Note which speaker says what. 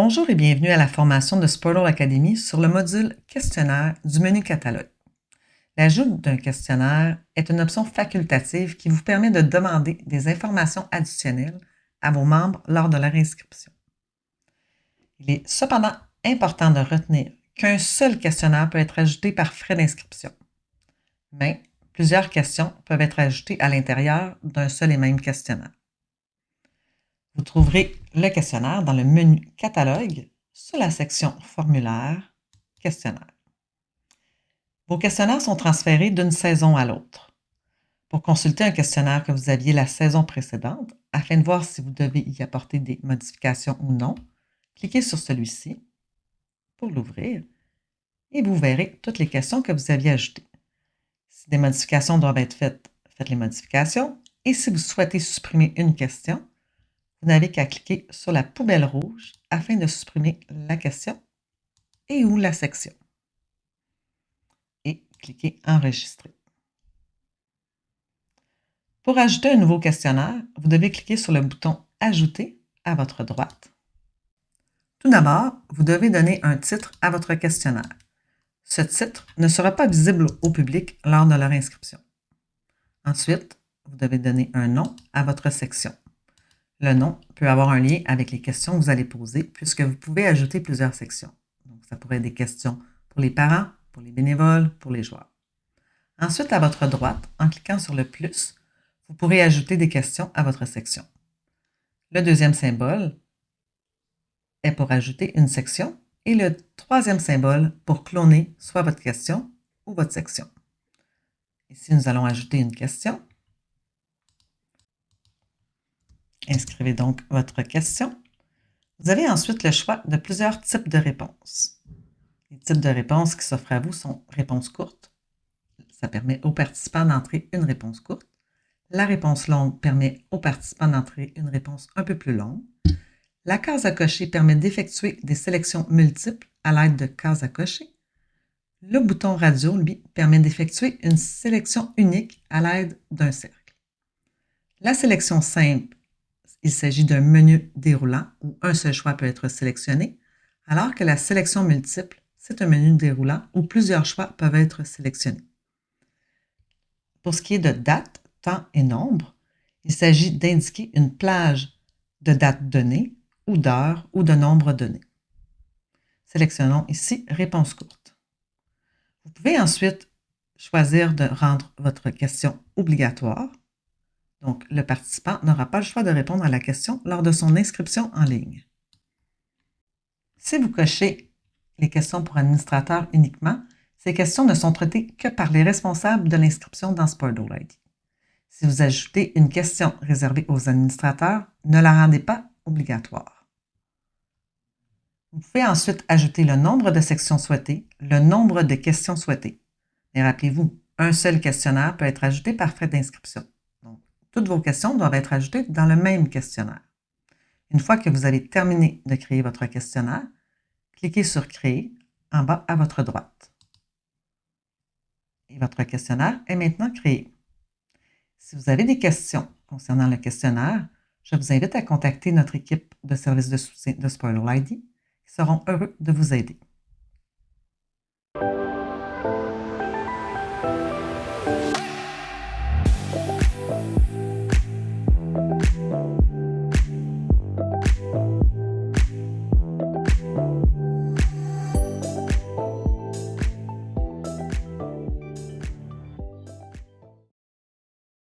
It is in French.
Speaker 1: Bonjour et bienvenue à la formation de Sportle Academy sur le module questionnaire du menu catalogue. L'ajout d'un questionnaire est une option facultative qui vous permet de demander des informations additionnelles à vos membres lors de leur inscription. Il est cependant important de retenir qu'un seul questionnaire peut être ajouté par frais d'inscription, mais plusieurs questions peuvent être ajoutées à l'intérieur d'un seul et même questionnaire. Vous trouverez le questionnaire dans le menu Catalogue sur la section Formulaire, Questionnaire. Vos questionnaires sont transférés d'une saison à l'autre. Pour consulter un questionnaire que vous aviez la saison précédente, afin de voir si vous devez y apporter des modifications ou non, cliquez sur celui-ci pour l'ouvrir et vous verrez toutes les questions que vous aviez ajoutées. Si des modifications doivent être faites, faites les modifications. Et si vous souhaitez supprimer une question, vous n'avez qu'à cliquer sur la poubelle rouge afin de supprimer la question et ou la section. Et cliquez Enregistrer. Pour ajouter un nouveau questionnaire, vous devez cliquer sur le bouton Ajouter à votre droite. Tout d'abord, vous devez donner un titre à votre questionnaire. Ce titre ne sera pas visible au public lors de leur inscription. Ensuite, vous devez donner un nom à votre section. Le nom peut avoir un lien avec les questions que vous allez poser puisque vous pouvez ajouter plusieurs sections. Donc, ça pourrait être des questions pour les parents, pour les bénévoles, pour les joueurs. Ensuite, à votre droite, en cliquant sur le plus, vous pourrez ajouter des questions à votre section. Le deuxième symbole est pour ajouter une section et le troisième symbole pour cloner soit votre question ou votre section. Ici, nous allons ajouter une question. Inscrivez donc votre question. Vous avez ensuite le choix de plusieurs types de réponses. Les types de réponses qui s'offrent à vous sont réponses courtes. Ça permet aux participants d'entrer une réponse courte. La réponse longue permet aux participants d'entrer une réponse un peu plus longue. La case à cocher permet d'effectuer des sélections multiples à l'aide de cases à cocher. Le bouton radio, lui, permet d'effectuer une sélection unique à l'aide d'un cercle. La sélection simple, il s'agit d'un menu déroulant où un seul choix peut être sélectionné, alors que la sélection multiple, c'est un menu déroulant où plusieurs choix peuvent être sélectionnés. Pour ce qui est de date, temps et nombre, il s'agit d'indiquer une plage de date donnée ou d'heure ou de nombre donné. Sélectionnons ici Réponse courte. Vous pouvez ensuite choisir de rendre votre question obligatoire. Donc, le participant n'aura pas le choix de répondre à la question lors de son inscription en ligne. Si vous cochez les questions pour administrateurs uniquement, ces questions ne sont traitées que par les responsables de l'inscription dans Sportle ID. Si vous ajoutez une question réservée aux administrateurs, ne la rendez pas obligatoire. Vous pouvez ensuite ajouter le nombre de sections souhaitées, le nombre de questions souhaitées. Et rappelez-vous, un seul questionnaire peut être ajouté par frais d'inscription. Donc, toutes vos questions doivent être ajoutées dans le même questionnaire. Une fois que vous avez terminé de créer votre questionnaire, cliquez sur Créer en bas à votre droite. Et votre questionnaire est maintenant créé. Si vous avez des questions concernant le questionnaire, je vous invite à contacter notre équipe de services de soutien de Sportle ID qui seront heureux de vous aider.